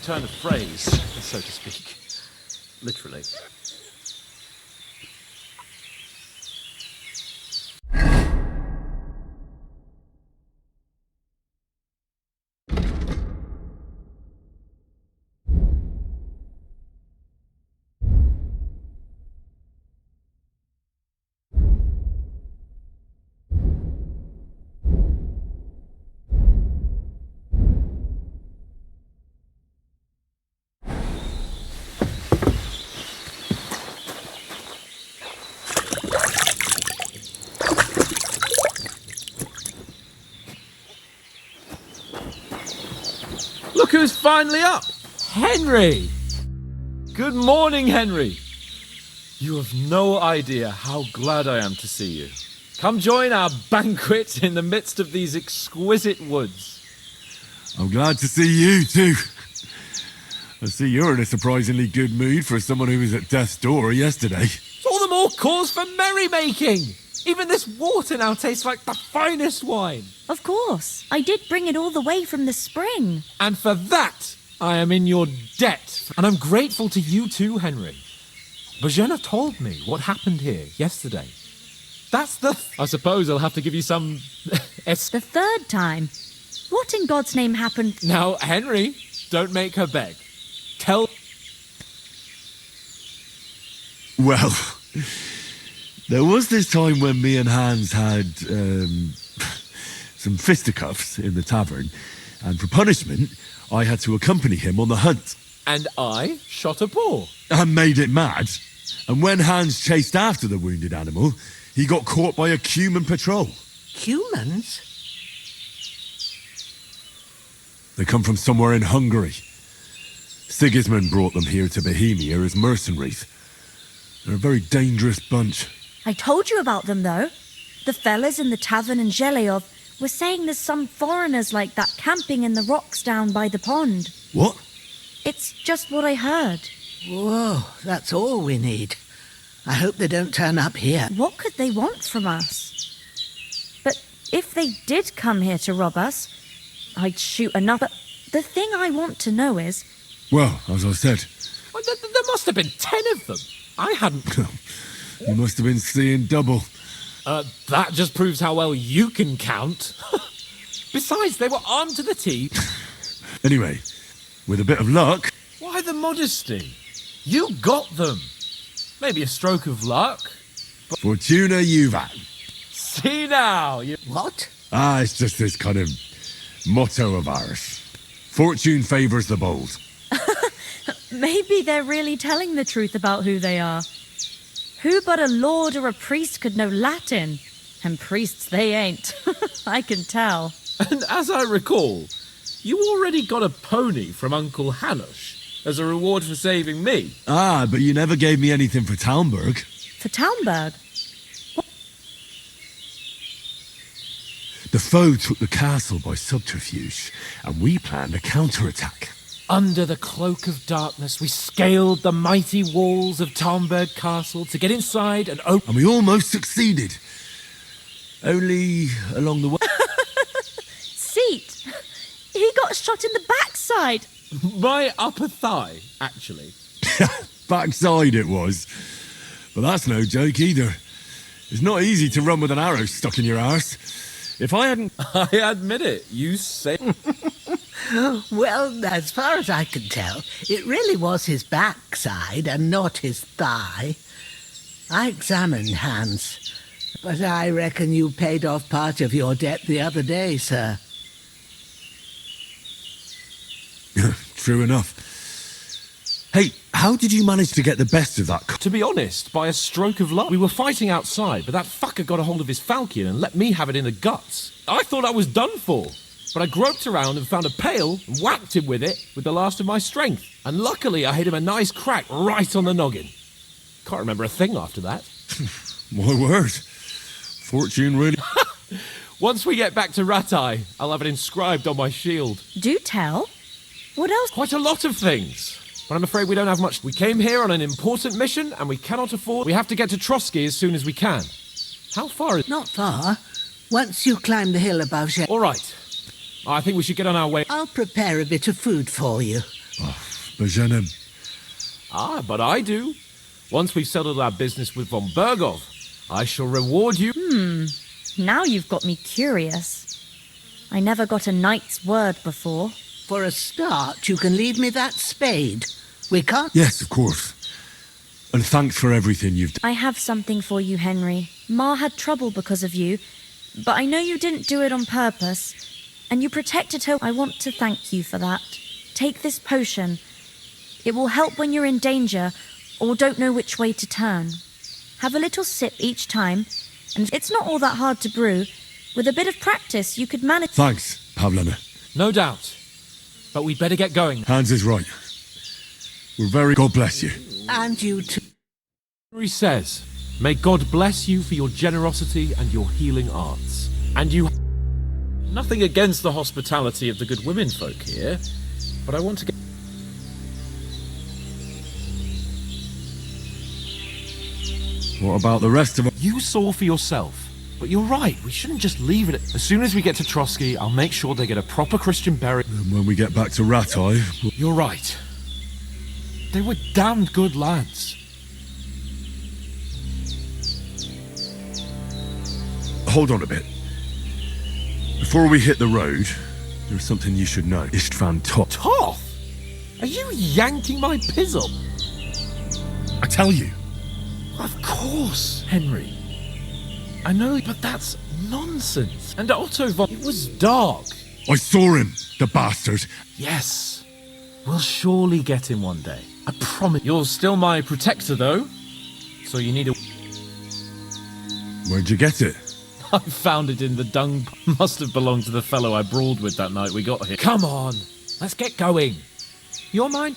turn of phrase, so to speak. Literally. Look who's finally up! Henry! Good morning, Henry! You have no idea how glad I am to see you. Come join our banquet in the midst of these exquisite woods. I'm glad to see you too. I see you're in a surprisingly good mood for someone who was at death's door yesterday. It's all the more cause for merrymaking! Even this water now tastes like the finest wine. Of course. I did bring it all the way from the spring. And for that, I am in your debt. And I'm grateful to you too, Henry. Bajena told me what happened here yesterday. That's I suppose I'll have to give you some... The third time. What in God's name happened? Now, Henry, don't make her beg. Tell... Well, there was this time when me and Hans had some fisticuffs in the tavern, and for punishment, I had to accompany him on the hunt. And I shot a boar. And made it mad. And when Hans chased after the wounded animal, he got caught by a human patrol. Humans? They come from somewhere in Hungary. Sigismund brought them here to Bohemia as mercenaries. They're a very dangerous bunch. I told you about them, though. The fellas in the tavern in Zheleov were saying there's some foreigners like that camping in the rocks down by the pond. What? It's just what I heard. Whoa, that's all we need. I hope they don't turn up here. What could they want from us? But if they did come here to rob us, I'd shoot another. The thing I want to know is... Well, as I said... Well, there must have been 10 of them. I hadn't... You must have been seeing double. That just proves how well you can count. Besides, they were armed to the teeth. Anyway, with a bit of luck... Why the modesty? You got them. Maybe a stroke of luck. But... Fortuna Juvat. See now, you... What? It's just this kind of motto of ours. Fortune favours the bold. Maybe they're really telling the truth about who they are. Who but a lord or a priest could know Latin? And priests they ain't. I can tell. And as I recall, you already got a pony from Uncle Hanush as a reward for saving me. But you never gave me anything for Talmberg. For Talmberg? The foe took the castle by subterfuge, and we planned a counterattack. Under the cloak of darkness, we scaled the mighty walls of Talmberg Castle to get inside and open... And we almost succeeded. Only along the way... Seat! He got shot in the backside! My upper thigh, actually. Backside it was. But that's no joke either. It's not easy to run with an arrow stuck in your arse. If I hadn't... I admit it, you say... Well, as far as I can tell, it really was his backside and not his thigh. I examined Hans, but I reckon you paid off part of your debt the other day, sir. True enough. Hey, how did you manage to get the best of that? To be honest, by a stroke of luck. We were fighting outside, but that fucker got a hold of his falchion and let me have it in the guts. I thought I was done for. But I groped around and found a pail and whacked him with it with the last of my strength. And luckily I hit him a nice crack right on the noggin. Can't remember a thing after that. My word. Fortune really... Once we get back to Ratai, I'll have it inscribed on my shield. Do tell. What else? Quite a lot of things. But I'm afraid we don't have much. We came here on an important mission and we cannot afford... We have to get to Trotsky as soon as we can. How far is... Not far. Once you climb the hill above... All right. I think we should get on our way. I'll prepare a bit of food for you. But Jeanne, Ah, but I do. Once we've settled our business with von Bergov, I shall reward you. Now you've got me curious. I never got a knight's word before. For a start, you can leave me that spade. We can't... yes, of course. And thanks for everything you've done. I have something for you, Henry. Ma had trouble because of you, but I know you didn't do it on purpose, and you protected her. I want to thank you for that. Take this potion. It will help when you're in danger or don't know which way to turn. Have a little sip each time, and it's not all that hard to brew. With a bit of practice, you could manage... Thanks, Pavlena. No doubt. But we'd better get going. Hans is right. We're very... God bless you. And you too. Henry says, may God bless you for your generosity and your healing arts. And you... Nothing against the hospitality of the good women folk here, but I want to get... What about the rest of us? You saw for yourself. But you're right, we shouldn't just leave it. As soon as we get to Trotsky, I'll make sure they get a proper Christian burial. And when we get back to Ratai, You're right. They were damned good lads. hold on a bit. Before we hit the road, there's something you should know. Istvan Toth. Toth? Are you yanking my pizzle? I tell you. Of course, Henry. I know, but that's nonsense. And Otto von... It was dark. I saw him, the bastard. Yes. We'll surely get him one day. I promise. You're still my protector, though. So you need a... Where'd you get it? I found it in the dung. Must have belonged to the fellow I brawled with that night we got here. Come on. Let's get going. You're mine?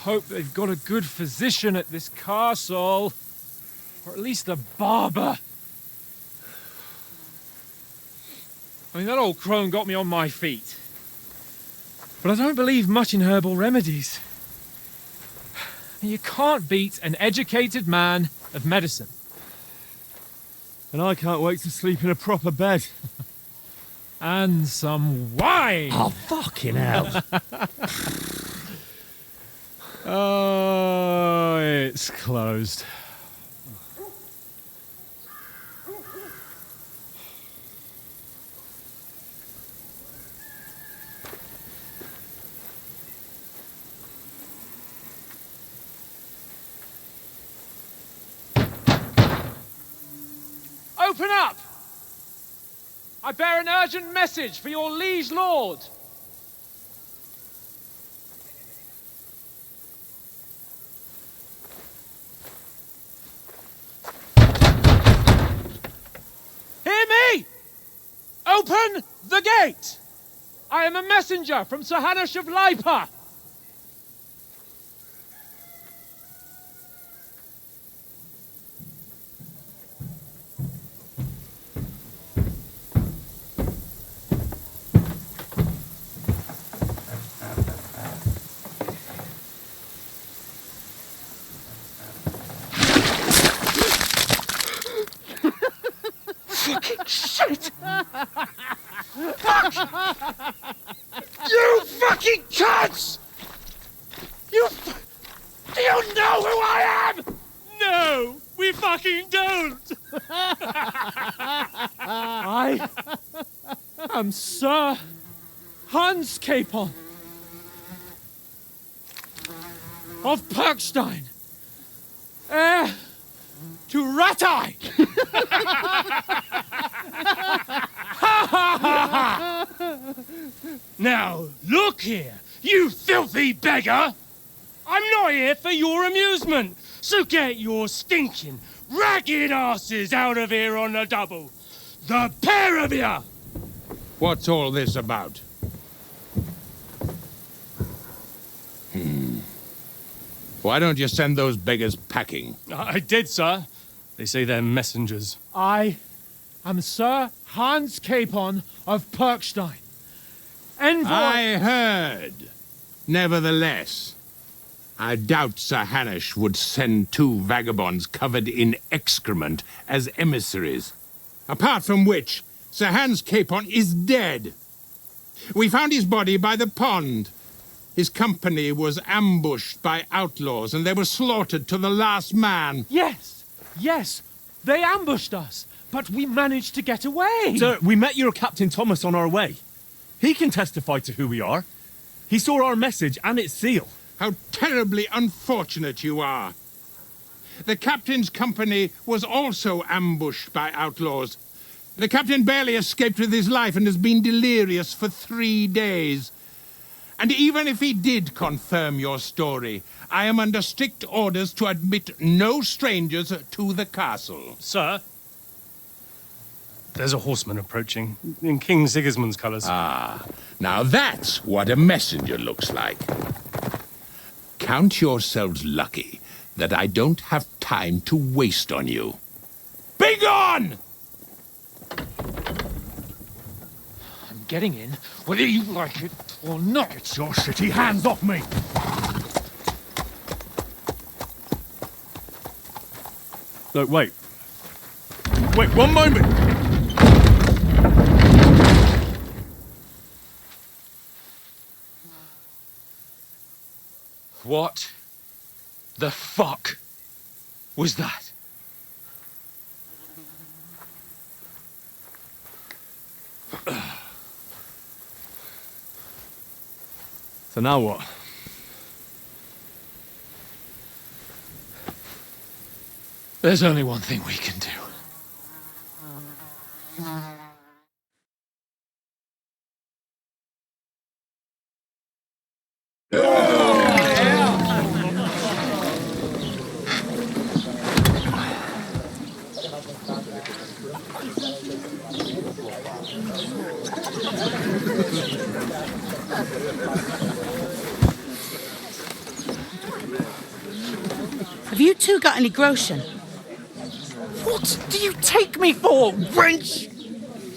hope they've got a good physician at this castle. Or at least a barber. I mean, that old crone got me on my feet. But I don't believe much in herbal remedies. You can't beat an educated man of medicine. And I can't wait to sleep in a proper bed. And some wine! Oh, fucking hell. Oh, it's closed. Open up! I bear an urgent message for your liege lord. Hear me! Open the gate! I am a messenger from Sir Hanush of Lipa. Shit! Fuck! You fucking cunts! Do you know who I am? No, we fucking don't! I am Sir Hans Capon of Perkstein, heir to Ratai! Now, look here, you filthy beggar! I'm not here for your amusement, so get your stinking, ragged asses out of here on the double. The pair of you! What's all this about? Why don't you send those beggars packing? I did, sir. They say they're messengers. I am Sir Hans Capon of Perkstein. Envoy... I heard. Nevertheless, I doubt Sir Hanush would send two vagabonds covered in excrement as emissaries. Apart from which, Sir Hans Capon is dead. We found his body by the pond. His company was ambushed by outlaws, and they were slaughtered to the last man. Yes, they ambushed us, but we managed to get away. Sir, we met your Captain Thomas on our way. He can testify to who we are. He saw our message and its seal. How terribly unfortunate you are. The captain's company was also ambushed by outlaws. The captain barely escaped with his life and has been delirious for 3 days. And even if he did confirm your story, I am under strict orders to admit no strangers to the castle. Sir, there's a horseman approaching in King Sigismund's colours. Ah, now that's what a messenger looks like. Count yourselves lucky that I don't have time to waste on you. Be gone! I'm getting in, whether you like it or not. It's your city. Hands off me! No, wait. Wait, one moment! What the fuck was that? So now what? There's only one thing we can do. you two got any groschen? What do you take me for, wench?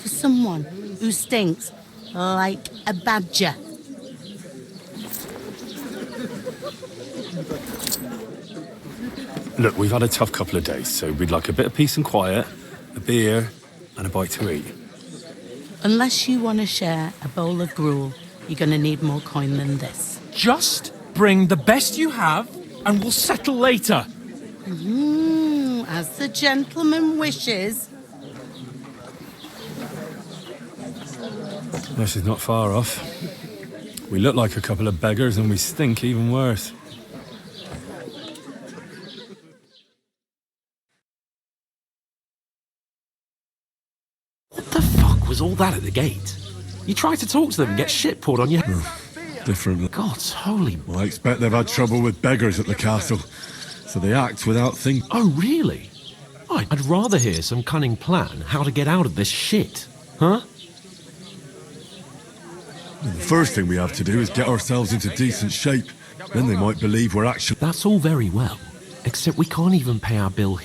For someone who stinks like a badger. Look, we've had a tough couple of days, so we'd like a bit of peace and quiet, a beer, and a bite to eat. Unless you want to share a bowl of gruel, you're going to need more coin than this. Just bring the best you have, and we'll settle later. As the gentleman wishes. This is not far off. We look like a couple of beggars, and we stink even worse. What the fuck was all that at the gate? You tried to talk to them and get shit poured on you. Different. God's holy... Well, I expect they've had trouble with beggars at the castle, so they act without thinking. Oh, really? I'd rather hear some cunning plan how to get out of this shit. Huh? The first thing we have to do is get ourselves into decent shape. Then they might believe we're actually... That's all very well, except we can't even pay our bill.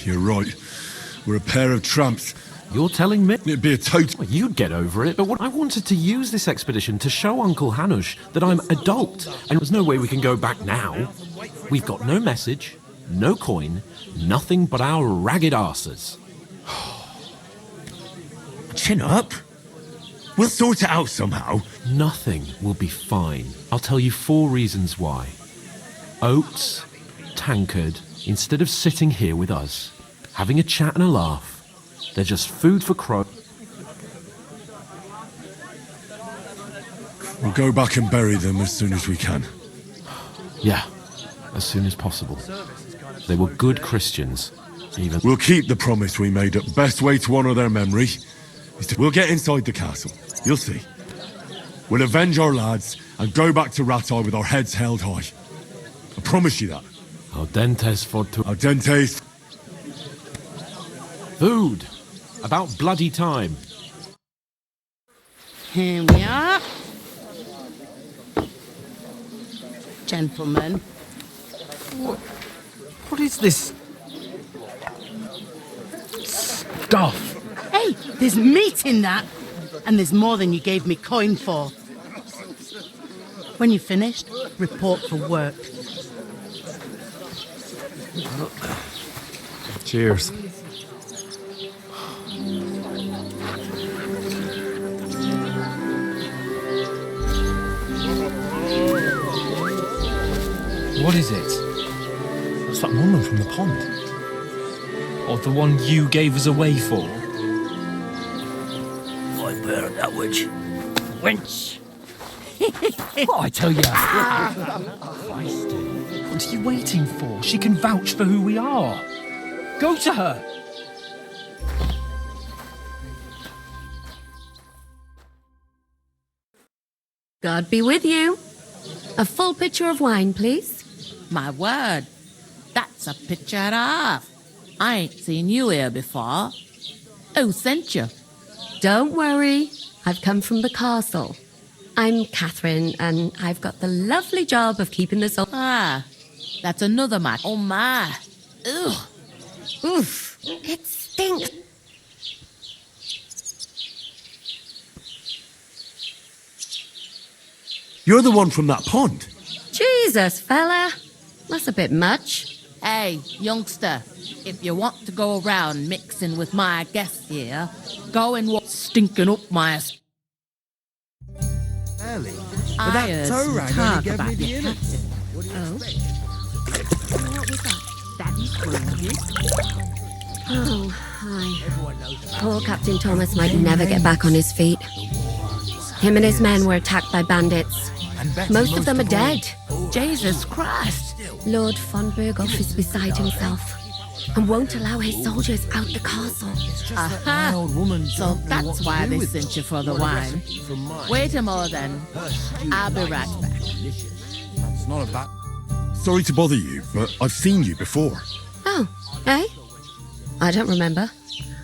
You're right. We're a pair of tramps. You're telling me? It'd be a total... Well, you'd get over it, but what I wanted to use this expedition to show Uncle Hanush that I'm adult, and there's no way we can go back now. We've got no message, no coin, nothing but our ragged arses. Chin up. We'll sort it out somehow. Nothing will be fine. I'll tell you 4 reasons why. Oates, Tankard, instead of sitting here with us, having a chat and a laugh, they're just food for crow. We'll go back and bury them as soon as we can. Yeah, as soon as possible. They were good Christians, even... We'll keep the promise we made up. Best way to honour their memory is to... We'll get inside the castle. You'll see. We'll avenge our lads and go back to Ratai with our heads held high. I promise you that. Audentes fortu... Audentes... Food! About bloody time. Here we are. Gentlemen. What is this stuff? Hey, there's meat in that. And there's more than you gave me coin for. When you're finished, report for work. Cheers. What is it? It's that woman from the pond. Or the one you gave us away for? I bear that witch. Wench! What I tell you? What are you waiting for? She can vouch for who we are. Go to her. God be with you. A full pitcher of wine, please. My word, that's a picture and a half. I ain't seen you here before. Who sent you? Don't worry, I've come from the castle. I'm Catherine, and I've got the lovely job of keeping this all... Ah, that's another match. Oh my. Ugh. Oof, it stinks. You're the one from that pond. Jesus, fella. That's a bit much. Hey, youngster, if you want to go around mixing with my guests here, go and walk stinking up my... Ellie, I heard some talk about your captain. Oh? What was that? Daddy's wounded? Oh, hi. Poor Captain Thomas might never get back on his feet. Him and his men were attacked by bandits. Most of them are dead. Jesus Christ! Lord von Berghoff is beside himself and won't allow his soldiers out the castle. Aha! So that's why they sent you for the wine. Wait a moment then. I'll be right back. It's not a bad... Sorry to bother you, but I've seen you before. Oh, eh? I don't remember.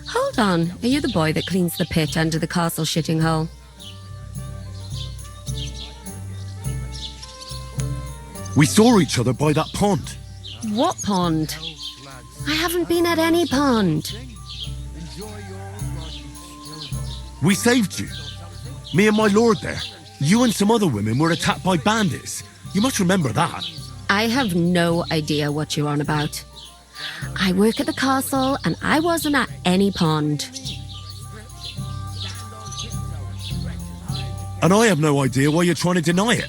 Hold on, are you the boy that cleans the pit under the castle shitting hole? We saw each other by that pond. What pond? I haven't been at any pond. We saved you. Me and my lord there. You and some other women were attacked by bandits. You must remember that. I have no idea what you're on about. I work at the castle and I wasn't at any pond. And I have no idea why you're trying to deny it.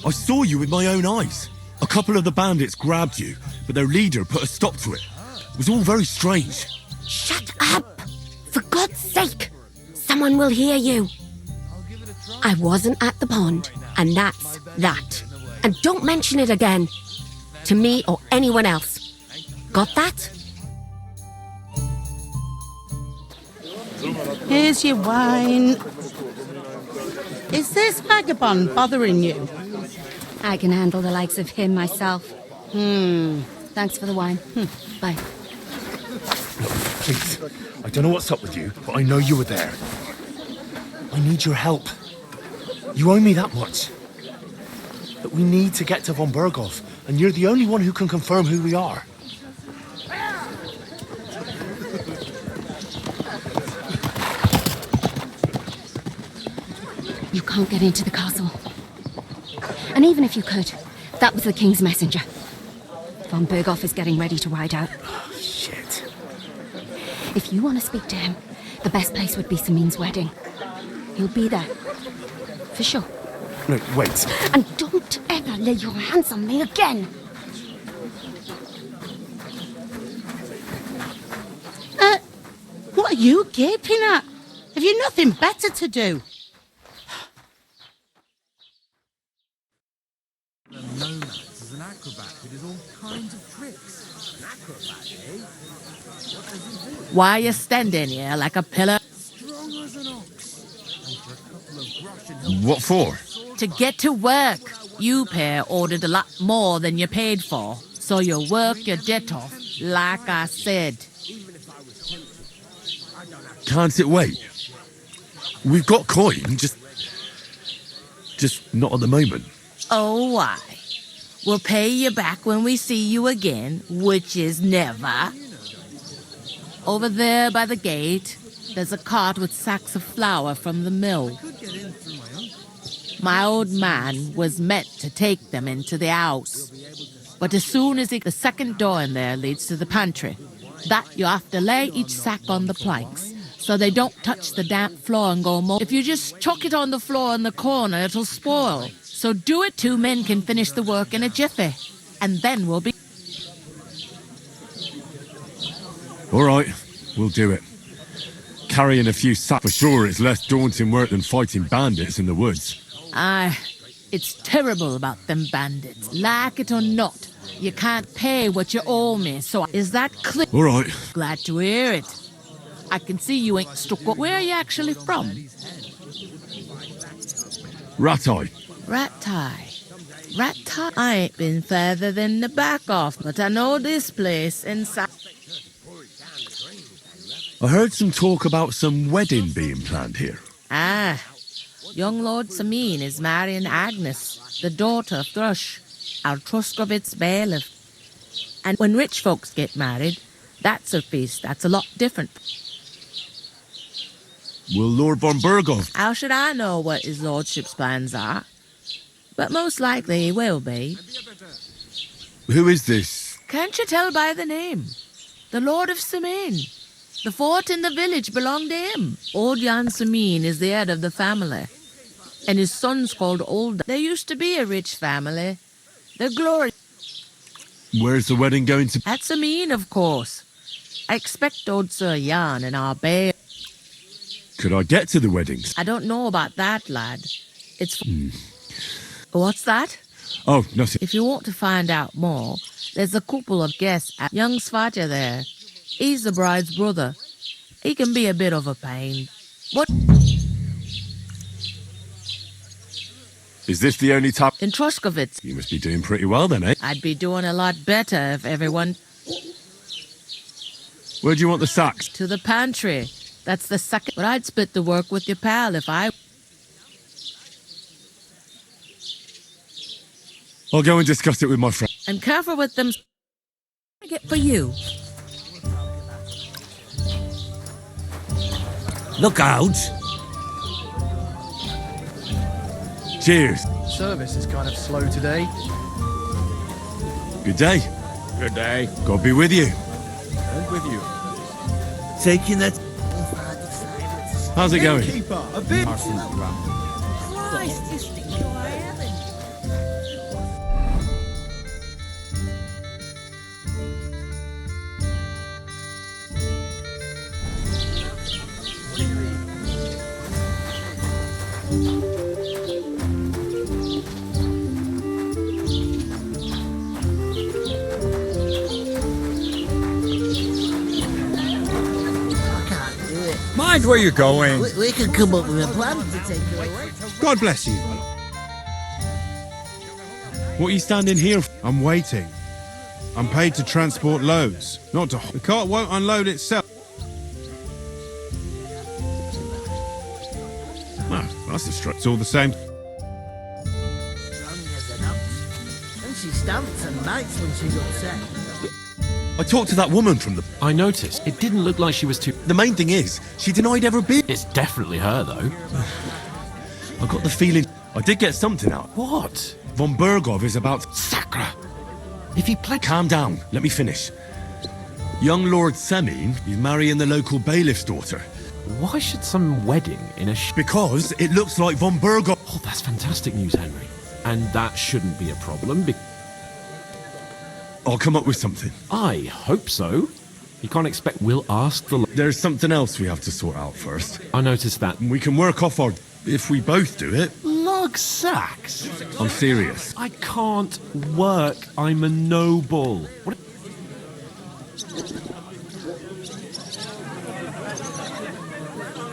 I saw you with my own eyes. A couple of the bandits grabbed you, but their leader put a stop to it. It was all very strange. Shut up! For God's sake! Someone will hear you. I wasn't at the pond, and that's that. And don't mention it again. To me or anyone else. Got that? Here's your wine. Is this vagabond bothering you? I can handle the likes of him myself. Thanks for the wine. Bye. Please, I don't know what's up with you, but I know you were there. I need your help. You owe me that much. But we need to get to von Berghoff, and you're the only one who can confirm who we are. You can't get into the castle. And even if you could, that was the king's messenger. Von Berghoff is getting ready to ride out. Shit. If you want to speak to him, the best place would be Samin's wedding. He'll be there. For sure. No, wait. And don't ever lay your hands on me again. What are you gaping at? Have you nothing better to do? Nomads is an acrobat who does all kinds of tricks. An acrobat, eh? What does he do? Why you standing here like a pillar? Strong as an ox. And for a couple of grosh and What for? To get to work. You pair ordered a lot more than you paid for. So you work your debt off, like I said. Can't it wait? We've got coin, just not at the moment. Oh, why? We'll pay you back when we see you again, which is never. Over there by the gate, there's a cart with sacks of flour from the mill. My old man was meant to take them into the house. But as soon as the second door in there leads to the pantry, that you have to lay each sack on the planks so they don't touch the damp floor and go mold. If you just chuck it on the floor in the corner, it'll spoil. So do it, 2 men can finish the work in a jiffy. And then we'll be... All right, we'll do it. Carrying a few sacks for sure is less daunting work than fighting bandits in the woods. Aye, it's terrible about them bandits. Like it or not, you can't pay what you owe me, so is that clear? All right. Glad to hear it. I can see you ain't stuck up. Where are you actually from? Rat-eye. Rat-tie? I ain't been further than the back off, but I know this place inside. I heard some talk about some wedding being planned here. Ah, young Lord Samin is marrying Agnes, the daughter of Thrush, our Truscovitz bailiff. And when rich folks get married, that's a feast that's a lot different. Will Lord von Berghoff? How should I know what his lordship's plans are? But most likely he will be. Who is this? Can't you tell by the name? The Lord of Samin. The fort in the village belonged to him. Old Jan Samin is the head of the family. And his son's called Old. There used to be a rich family. They're glorious. Where's the wedding going to? At Samin, of course. I expect old Sir Jan and our babe. Could I get to the weddings? I don't know about that, lad. It's... What's that? Oh, nothing. If you want to find out more, there's a couple of guests at young Svatja there. He's the bride's brother. He can be a bit of a pain. What? Is this the only time? In Truscovitz. You must be doing pretty well then, eh? I'd be doing a lot better if everyone... Where do you want the sacks? To the pantry. That's the second... But I'd split the work with your pal if I... I'll go and discuss it with my friend. And careful with them. I get for you. Look out! Cheers. Service is kind of slow today. Good day. Good day. God be with you. And with you. Taking that. How's it going? Keeper, a bit. Christ, you think you're heaven. Mind where you're going. We can come up with a plan to take her away. God bless you. What are you standing here for? I'm waiting. I'm paid to transport loads, not to... The cart won't unload itself. Oh, that's a strut. It's all the same. Strong as an ox. And she stamps and bites when she's upset. I talked to that woman from the... I noticed. It didn't look like she was too... The main thing is, she denied ever being... It's definitely her, though. I got the feeling... I did get something out. What? Von Bergov is about... Sacra! If he pledged... Calm down. Let me finish. Young Lord Semin is marrying the local bailiff's daughter. Why should some wedding in a... Because it looks like Von Bergov... Oh, that's fantastic news, Henry. And that shouldn't be a problem, I'll come up with something. I hope so. You can't expect we'll ask the... There's something else we have to sort out first. I noticed that. We can work off our... If we both do it. Log sacks? I'm serious. I can't work. I'm a noble. What...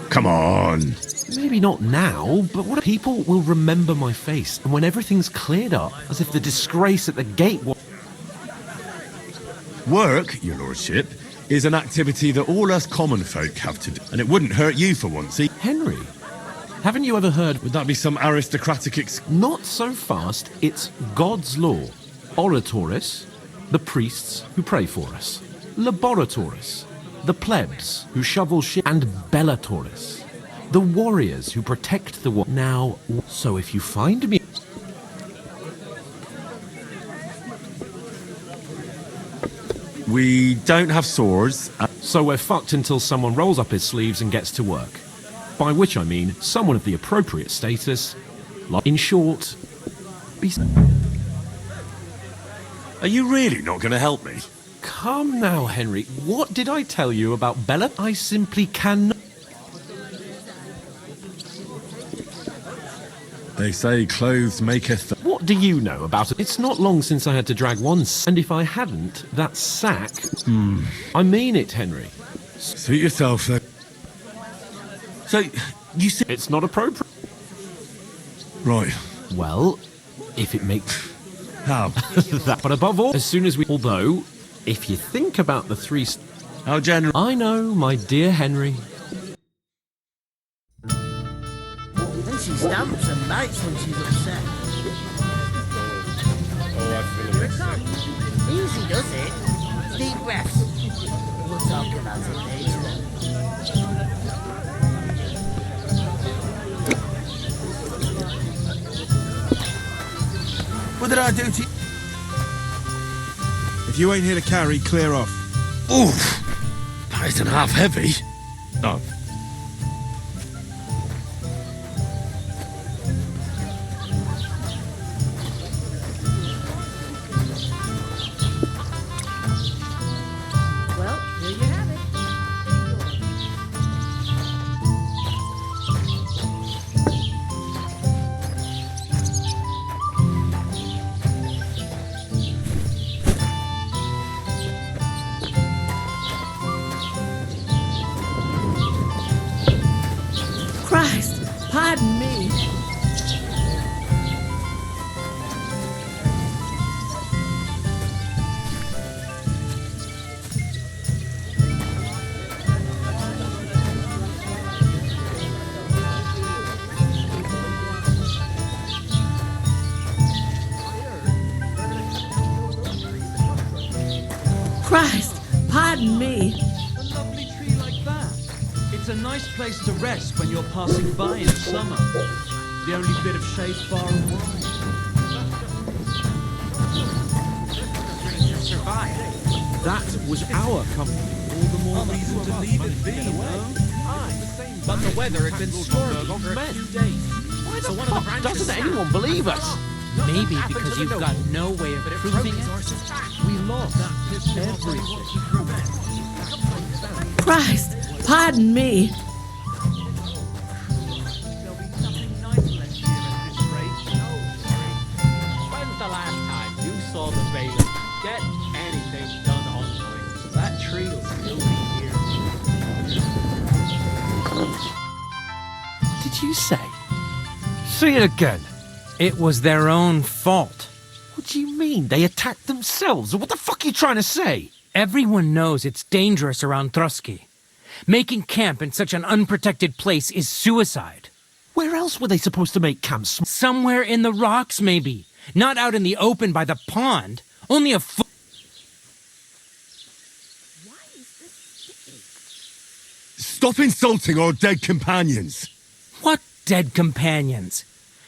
Come on. Maybe not now, but what people will remember my face, and when everything's cleared up, as if the disgrace at the gate was... Work, your lordship, is an activity that all us common folk have to do, and it wouldn't hurt you for once. Henry, haven't you ever heard... Would that be some aristocratic... Not so fast. It's God's law. Oratoris, the priests who pray for us. Laboratoris, the plebs who shovel shit. And Bellatoris, the warriors who protect the war. Now, so if you find me... We don't have swords. So we're fucked until someone rolls up his sleeves and gets to work. By which I mean someone of the appropriate status. In short, be... Are you really not going to help me? Come now, Henry. What did I tell you about Bella? I simply cannot... They say clothes maketh... What do you know about it? It's not long since I had to drag one... And if I hadn't, that sack... I mean it, Henry. Suit yourself, then. So, you said... It's not appropriate. Right. Well, if it makes... How? That, but above all, as soon as we... Although, if you think about the three... How general... I know, my dear Henry. And she stamps and bites when she's upset. Here it comes. Easy does it. Deep breaths. We'll talk about it later. What did I do to you? If you ain't here to carry, clear off. Oof! That isn't half heavy. Oh. Well, here you have it. Christ, pardon me. A lovely tree like that. It's a nice place to rest when you're passing by in summer. The only bit of shade far and wide. That was our company. All the more reason to leave it be, no? But the weather had been stormy for a few days. Why the fuck doesn't anyone believe us? Maybe because you've got no way of proving it. We lost everything. Christ, pardon me. When's the last time you saw the Bailey get anything done on time? That tree will still be here. Did you say? Say it again. It was their own fault. What do you mean? They attacked themselves? What the fuck are you trying to say? Everyone knows it's dangerous around Trotsky. Making camp in such an unprotected place is suicide. Where else were they supposed to make camps? Somewhere in the rocks, maybe. Not out in the open by the pond. Only a foot. Stop insulting our dead companions. What dead companions?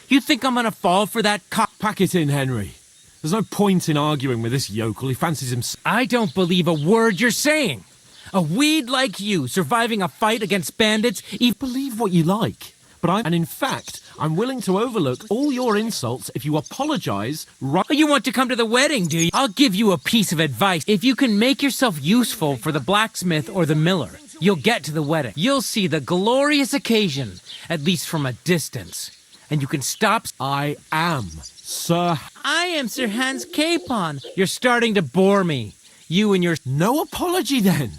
You think I'm gonna fall for that cock? Pack it in, Henry. There's no point in arguing with this yokel. He fancies himself. I don't believe a word you're saying. A weed like you surviving a fight against bandits. Believe what you like. But and in fact, I'm willing to overlook all your insults if you apologize right. You want to come to the wedding, do you? I'll give you a piece of advice. If you can make yourself useful for the blacksmith or the miller, you'll get to the wedding. You'll see the glorious occasion, at least from a distance. And you can stop. I am Sir. I am Sir Hans Capon. You're starting to bore me. You and your. No apology then.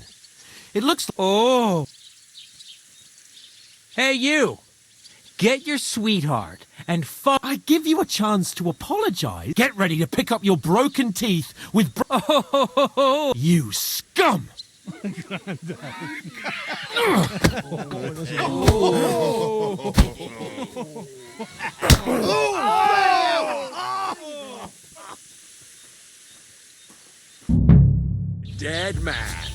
It looks. Oh. Hey, you. Get your sweetheart and fuck. I give you a chance to apologize. Get ready to pick up your broken teeth with. Oh. You scum! Dead man.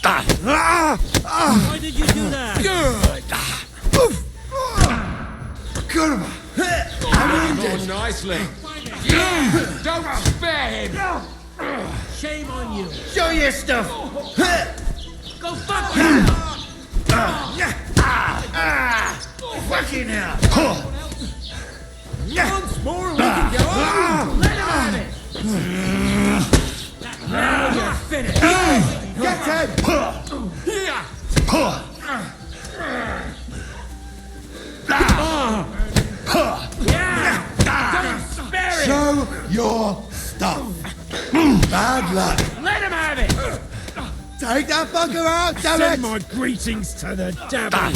Why did you do that? Good. Good. I'm wounded. Nicely. Don't spare him. Shame on you. Show your stuff. Go fuck yourself. Fucking hell. Once more we can go on. Let him have it. Now you're finished. Get Yeah. Don't spare it. Show your stuff. Bad luck. Let him have it. Take that fucker out, damn it. Send my greetings to the devil. Don't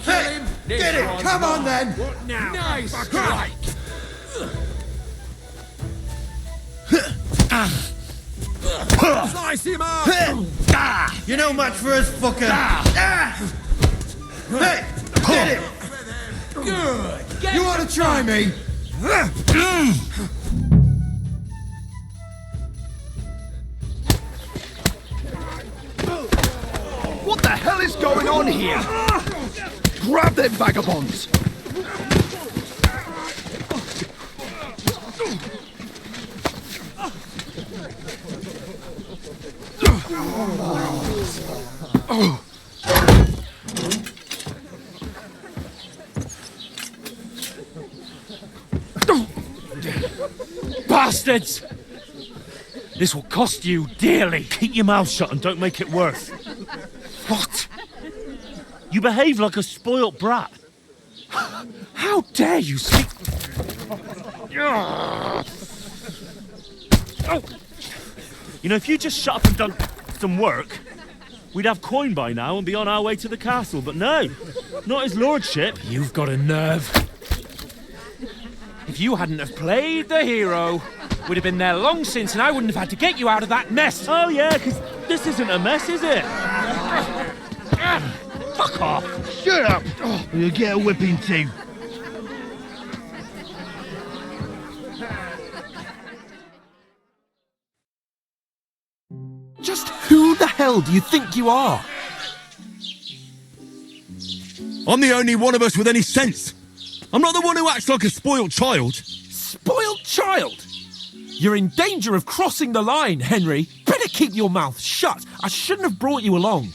kill him. Get it. Come on then. What now? Nice strike. Slice him up. You're no match for us, fucker. Hey, get it. Good. You want to try me? What the hell is going on here? Grab them vagabonds! Bastards! This will cost you dearly. Keep your mouth shut and don't make it worse. What? You behave like a spoilt brat. How dare you speak? You know, if you just shut up and done some work, we'd have coin by now and be on our way to the castle. But no, not his lordship. You've got a nerve. If you hadn't have played the hero, we'd have been there long since and I wouldn't have had to get you out of that mess. Oh yeah, because this isn't a mess, is it? Fuck off. Shut up! Or you'll get a whipping too. Just who the hell do you think you are? I'm the only one of us with any sense. I'm not the one who acts like a spoiled child. Spoiled child? You're in danger of crossing the line, Henry. Better keep your mouth shut. I shouldn't have brought you along.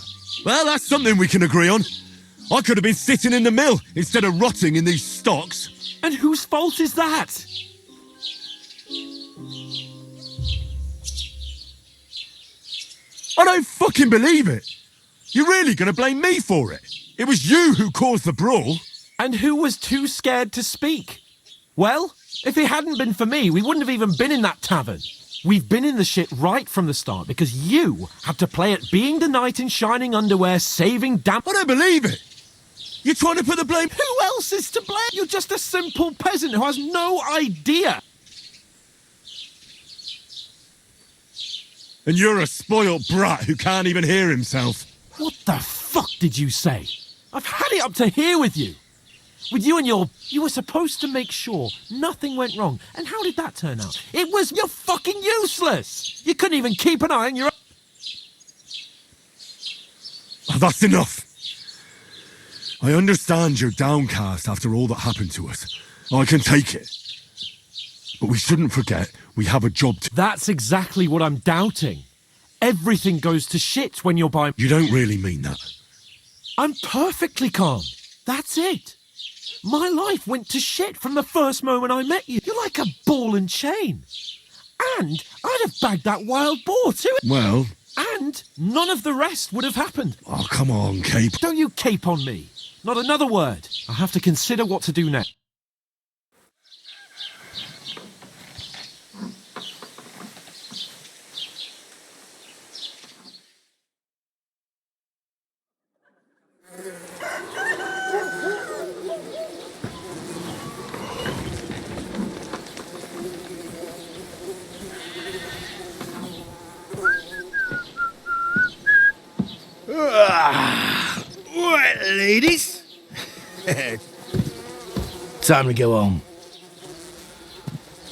Well, that's something we can agree on. I could have been sitting in the mill instead of rotting in these stocks. And whose fault is that? I don't fucking believe it. You're really going to blame me for it? It was you who caused the brawl. And who was too scared to speak? Well, if it hadn't been for me, we wouldn't have even been in that tavern. We've been in the shit right from the start because you had to play at being the knight in shining underwear, saving damn... I don't believe it. You're trying to put the blame... Who else is to blame? You're just a simple peasant who has no idea. And you're a spoilt brat who can't even hear himself. What the fuck did you say? I've had it up to here with you. With you and your... You were supposed to make sure nothing went wrong. And how did that turn out? It was... You're fucking useless. You couldn't even keep an eye on your... Oh, that's enough. I understand you're downcast after all that happened to us. I can take it. But we shouldn't forget we have a job to... That's exactly what I'm doubting. Everything goes to shit when you're by... You don't really mean that. I'm perfectly calm. That's it. My life went to shit from the first moment I met you. You're like a ball and chain. And I'd have bagged that wild boar too. Well... And none of the rest would have happened. Oh, come on, Cape. Don't you cape on me. Not another word. I have to consider what to do next. Right, ladies. Time to go home.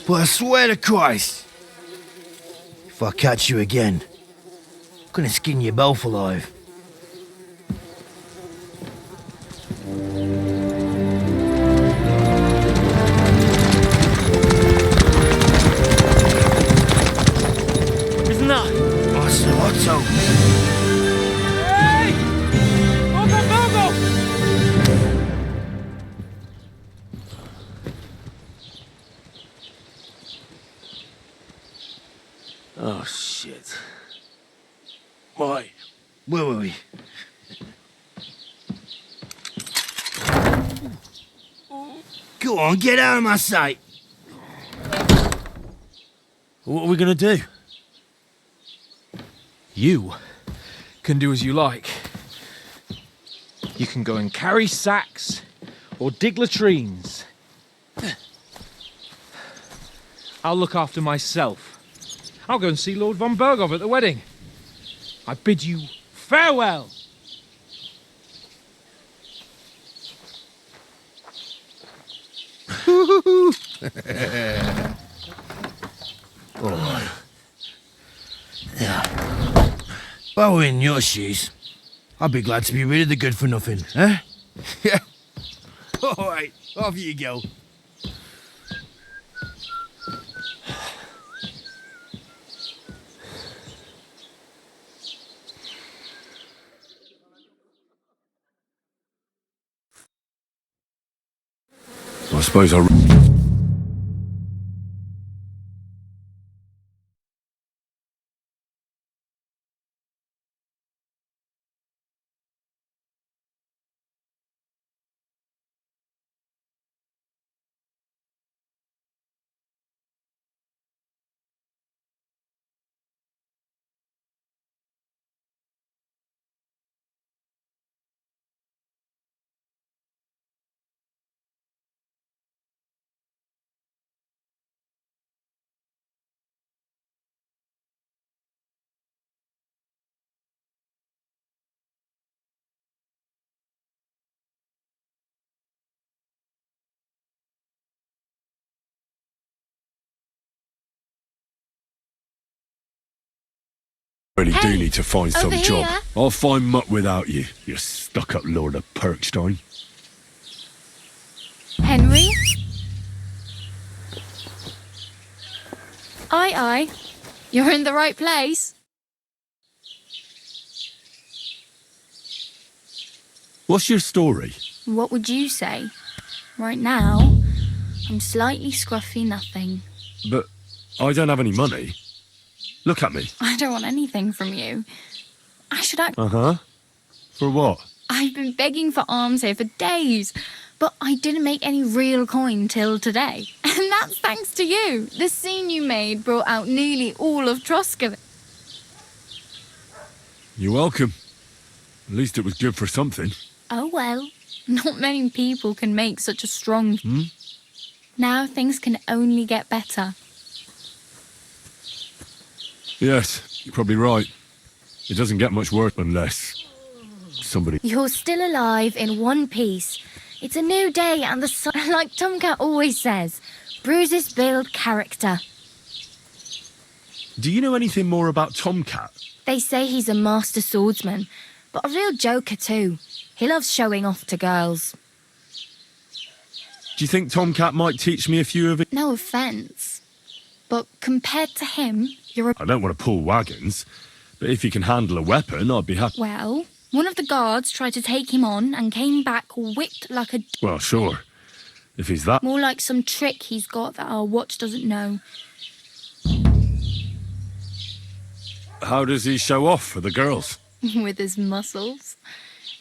But I swear to Christ, if I catch you again, I'm gonna skin you both alive. Isn't that? Otto. Hey! Go! Oh, shit. Right. Where were we? Go on, get out of my sight. What are we gonna do? You can do as you like. You can go and carry sacks or dig latrines. I'll look after myself. I'll go and see Lord von Bergov at the wedding. I bid you farewell. Alright. Yeah. If I were in your shoes, I'd be glad to be rid of the good for nothing, eh? Yeah. Alright, off you go. I suppose I... Really do Hey, need to find some over job. here. I'll find mutt without you, you stuck-up Lord of Perkstein. Henry? Aye, aye. You're in the right place. What's your story? What would you say? Right now, I'm slightly scruffy nothing. But I don't have any money. Look at me. I don't want anything from you. I should act. Uh-huh. For what? I've been begging for alms here for days, but I didn't make any real coin till today. And that's thanks to you. The scene you made brought out nearly all of Troscoe. You're welcome. At least it was good for something. Oh well, not many people can make such a strong... Now things can only get better. Yes, you're probably right. It doesn't get much worse unless somebody... You're still alive in one piece. It's a new day and the sun, like Tomcat always says, bruises build character. Do you know anything more about Tomcat? They say he's a master swordsman, but a real joker too. He loves showing off to girls. Do you think Tomcat might teach me a few of it? No offence, but compared to him, you're a... I don't want to pull wagons, but if you can handle a weapon, I'd be happy. Well, one of the guards tried to take him on and came back whipped like a... Well, sure. If he's that... More like some trick he's got that our watch doesn't know. How does he show off for the girls? With his muscles.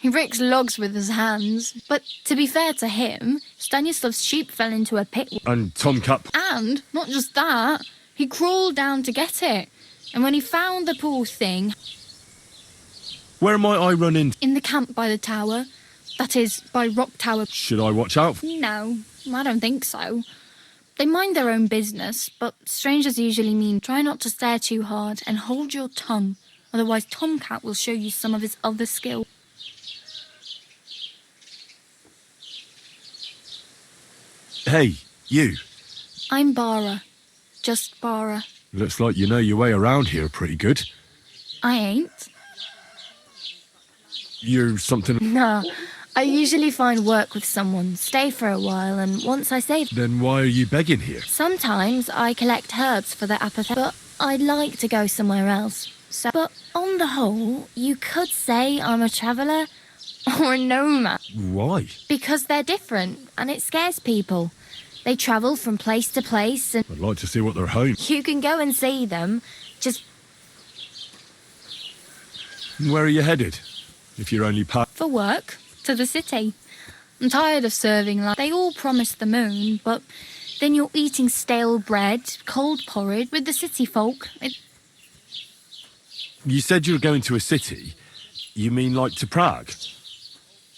He breaks logs with his hands. But to be fair to him, Stanislav's sheep fell into a pit. And Tomcat... And, not just that, he crawled down to get it. And when he found the poor thing... Where might I run in? In the camp by the tower. That is, by Rock Tower. Should I watch out for... No, I don't think so. They mind their own business, but strangers usually mean try not to stare too hard and hold your tongue. Otherwise Tomcat will show you some of his other skill. Hey, you. I'm Bara. Just Bara. Looks like you know your way around here pretty good. I ain't. You're something... Nah, I usually find work with someone, stay for a while, and once I save... Then why are you begging here? Sometimes I collect herbs for the apothecary, but I'd like to go somewhere else. So, but on the whole, you could say I'm a traveller or a nomad. Why? Because they're different, and it scares people. They travel from place to place, and... I'd like to see what they're home. You can go and see them, just... Where are you headed? If you're only for work, to the city. I'm tired of serving like... They all promise the moon, but then you're eating stale bread, cold porridge with the city folk. You said you were going to a city. You mean like to Prague?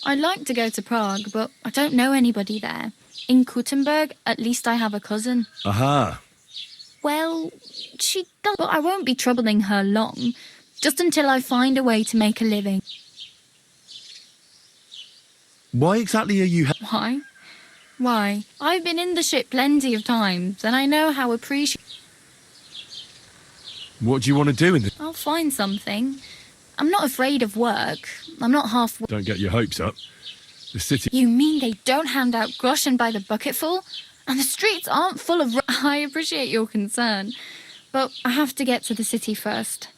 I'd like to go to Prague, but I don't know anybody there. In Kuttenberg, at least I have a cousin. Aha. Well, she does, but I won't be troubling her long, just until I find a way to make a living. Why exactly are you... Why? Why? I've been in the ship plenty of times, and I know how appreciative... What do you want to do in this? I'll find something. I'm not afraid of work. I'm not half... Don't get your hopes up. The city... You mean they don't hand out groschen by the bucketful? And the streets aren't full of... I appreciate your concern, but I have to get to the city first.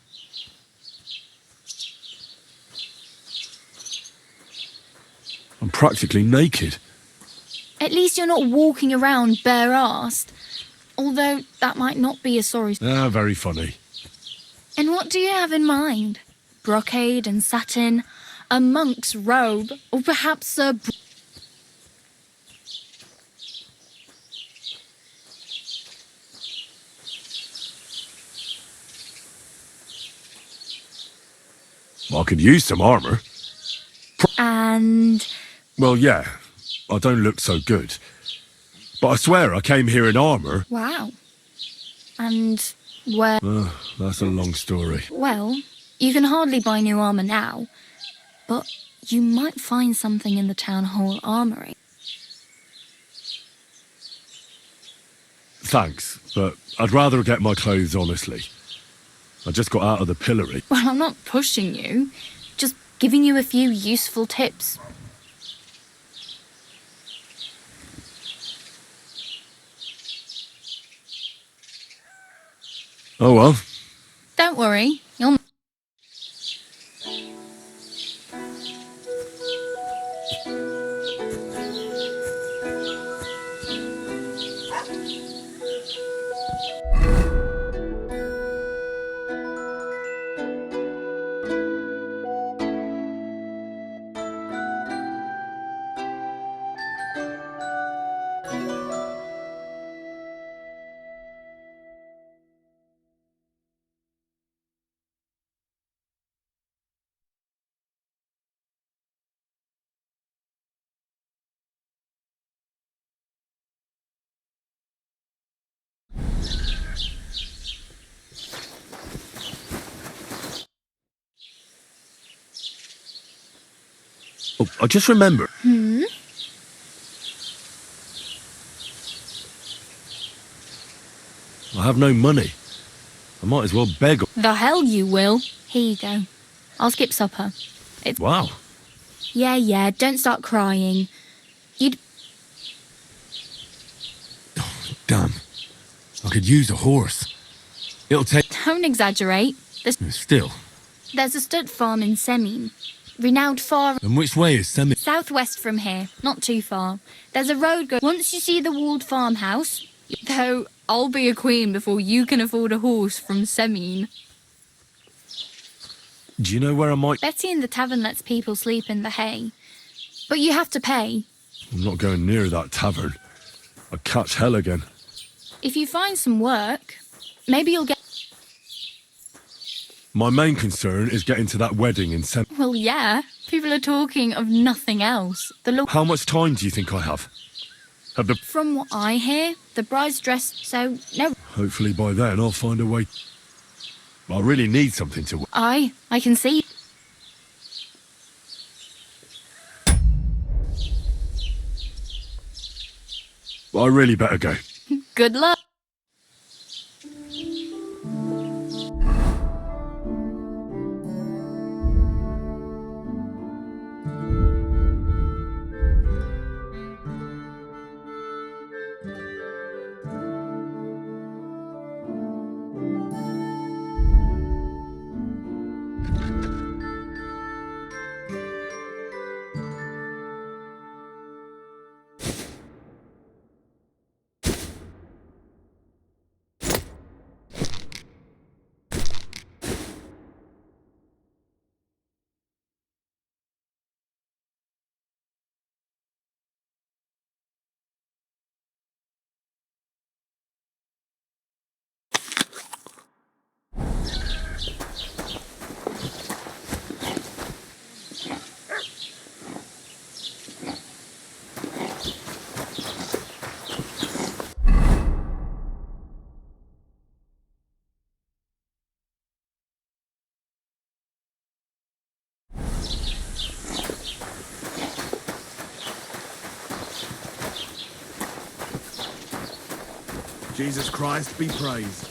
I'm practically naked. At least you're not walking around bare-arsed. Although that might not be a sorry... Ah, very funny. And what do you have in mind? Brocade and satin, a monk's robe, or perhaps a... I could use some armour. And... Well, yeah. I don't look so good. But I swear I came here in armour. Wow. And where... That's a long story. Well, you can hardly buy new armour now, but you might find something in the town hall armoury. Thanks, but I'd rather get my clothes honestly. I just got out of the pillory. Well, I'm not pushing you, just giving you a few useful tips. Oh well. Don't worry, you'll... Oh, I just remembered. I have no money. I might as well beg. The hell you will. Here you go. I'll skip supper. It's... Wow. Yeah, don't start crying. You'd... Damn. I could use a horse. It'll take... Don't exaggerate. Still. There's a stud farm in Semin. Renowned far... And which way is Semi? Southwest from here, not too far. There's a road go... Once you see the walled farmhouse... Though, I'll be a queen before you can afford a horse from Semin. Do you know where I might... Betty in the tavern lets people sleep in the hay. But you have to pay. I'm not going near that tavern. I'd catch hell again. If you find some work, maybe you'll get... My main concern is getting to that wedding in Semi. Well, yeah. People are talking of nothing else. How much time do you think I have? From what I hear, the bride's dressed, so no... Hopefully by then I'll find a way... I really need something to... I can see... I really better go. Good luck. Jesus Christ be praised.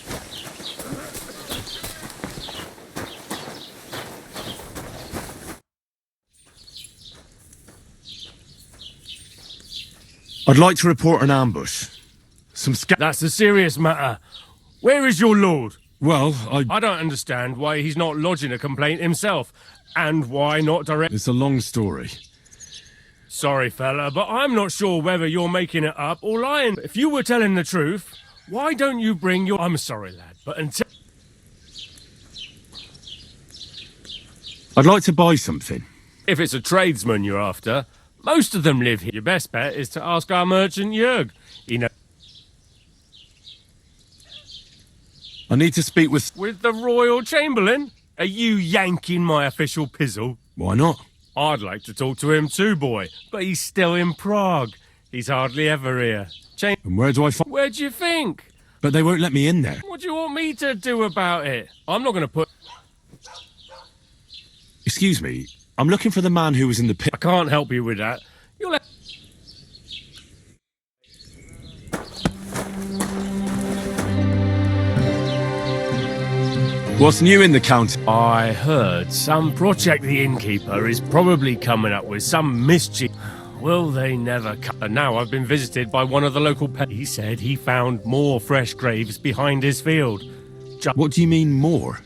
I'd like to report an ambush. That's a serious matter. Where is your lord? Well, I don't understand why he's not lodging a complaint himself, and why not direct... It's a long story. Sorry, fella, but I'm not sure whether you're making it up or lying. If you were telling the truth, why don't you bring your... I'm sorry, lad, but until... I'd like to buy something. If it's a tradesman you're after, most of them live here. Your best bet is to ask our merchant Jörg. He knows... I need to speak with... With the Royal Chamberlain? Are you yanking my official pizzle? Why not? I'd like to talk to him too, boy, but he's still in Prague. He's hardly ever here. And where do I find... Where do you think? But they won't let me in there. What do you want me to do about it? I'm not going to put... Excuse me, I'm looking for the man who was in the pit. I can't help you with that. You'll have... What's new in the county? I heard some project the innkeeper is probably coming up with some mischief. Will they never come? And now I've been visited by one of the local He said he found more fresh graves behind his field. What do you mean more?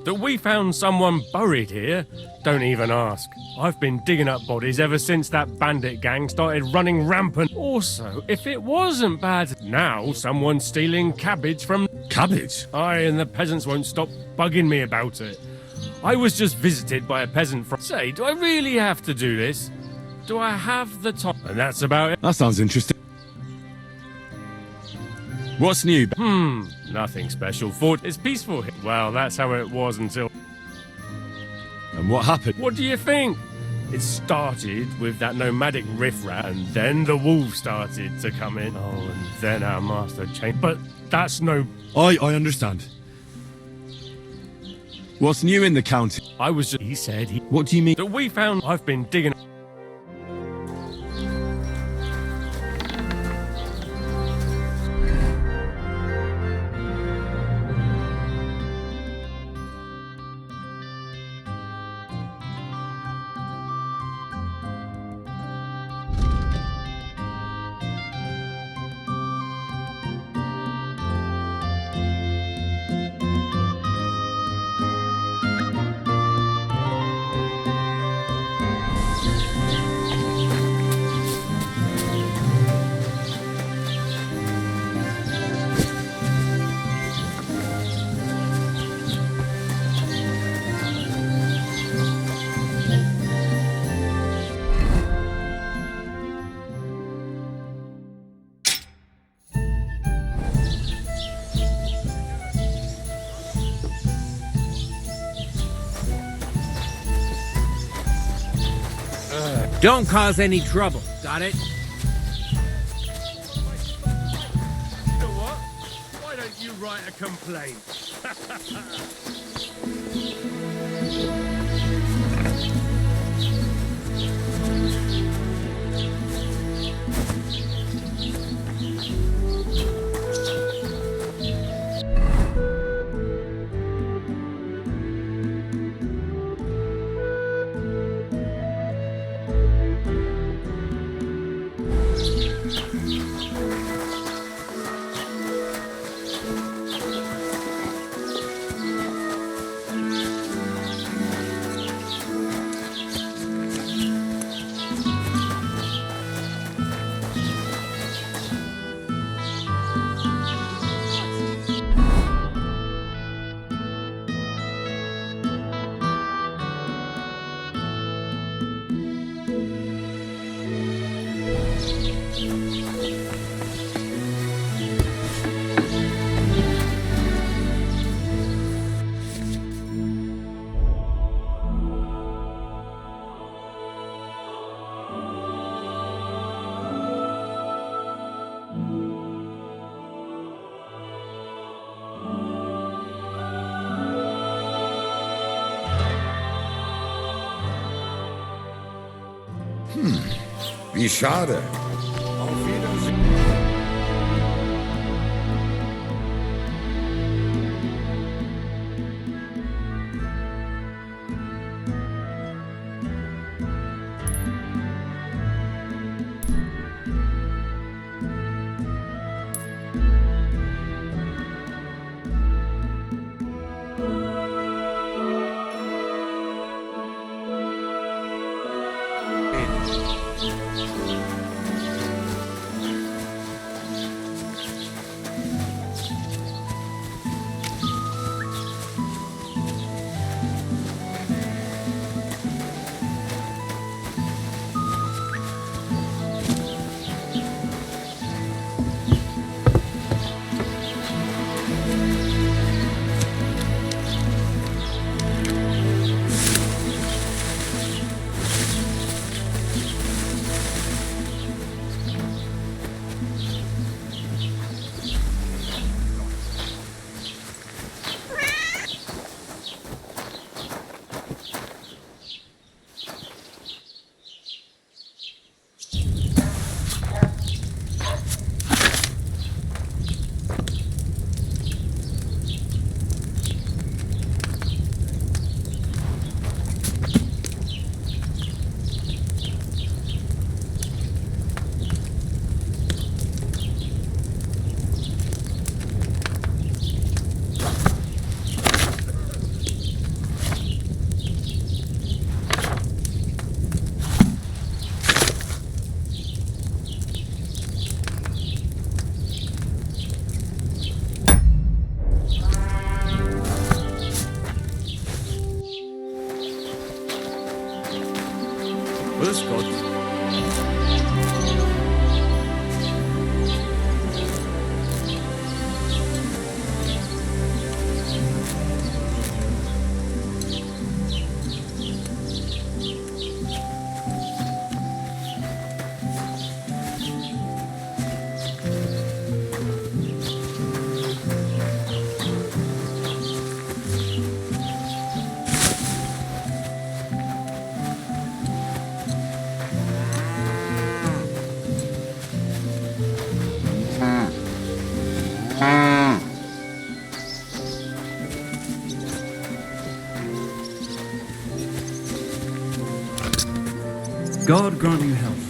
That we found someone buried here? Don't even ask. I've been digging up bodies ever since that bandit gang started running rampant. Also, if it wasn't bad, now someone's stealing cabbage from... Cabbage? Aye, and the peasants won't stop bugging me about it. I was just visited by a peasant from... Say, do I really have to do this? Do I have the time? And that's about it. That sounds interesting. What's new? Nothing special. Fort is peaceful here. Well, that's how it was until... And what happened? What do you think? It started with that nomadic riffraff, and then the wolves started to come in. Oh, and then our master changed. But that's no... I understand. What's new in the county? I was just... He said he... What do you mean? That we found... I've been digging... Don't cause any trouble, got it? You know what? Why don't you write a complaint? Wie schade. Auf Wiedersehen. Grüß Gott. God grant you health.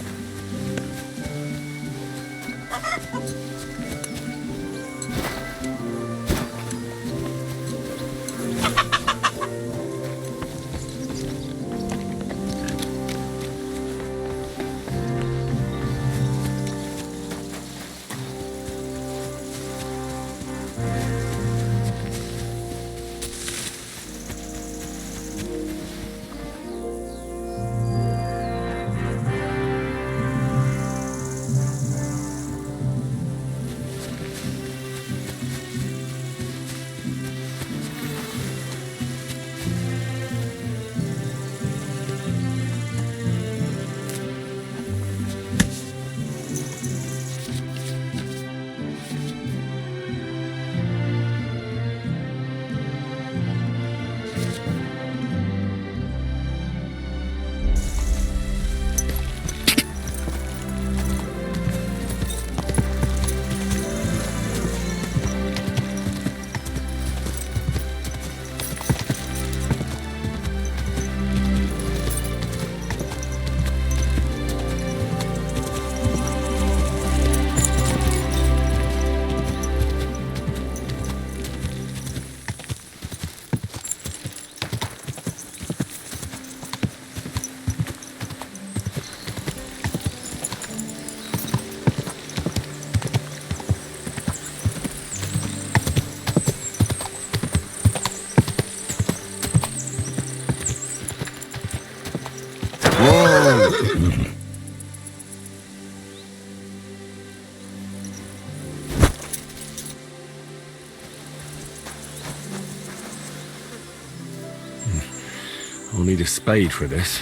I'll need a spade for this.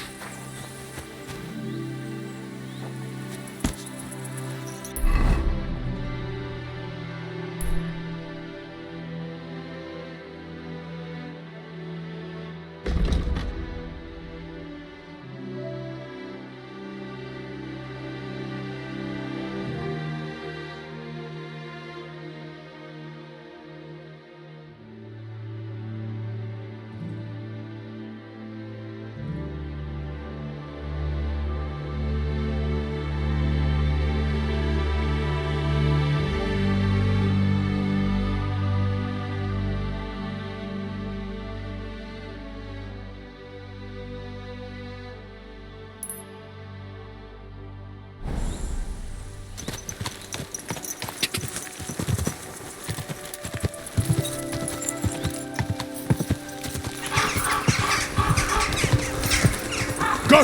Go!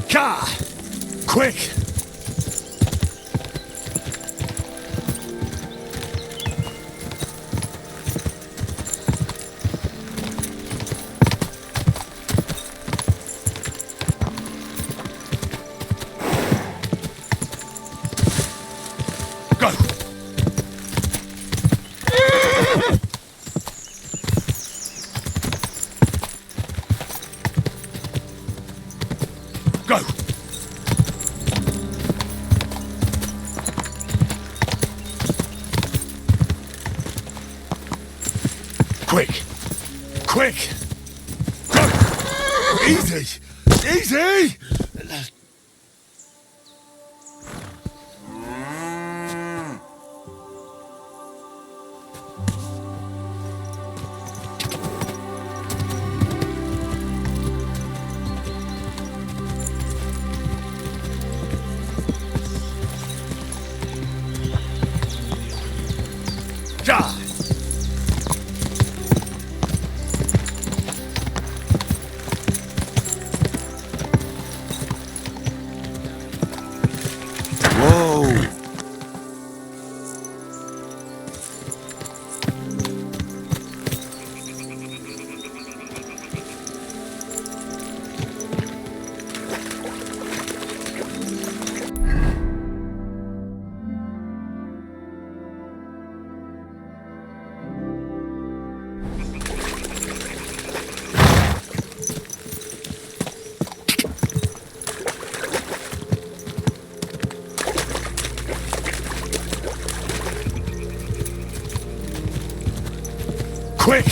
Car! Quick! Go! Go! Quick! Quick! Go! Easy! Easy! Whoa! Quick!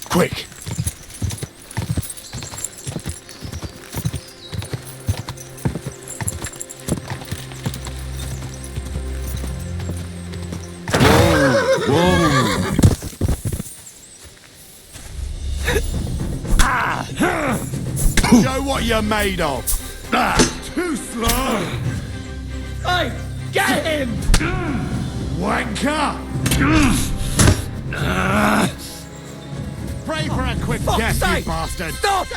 Quick! Whoa! Show what you're made of. Too slow. Hey, get him! Wanker. Pray for a quick death, you bastard. Stop!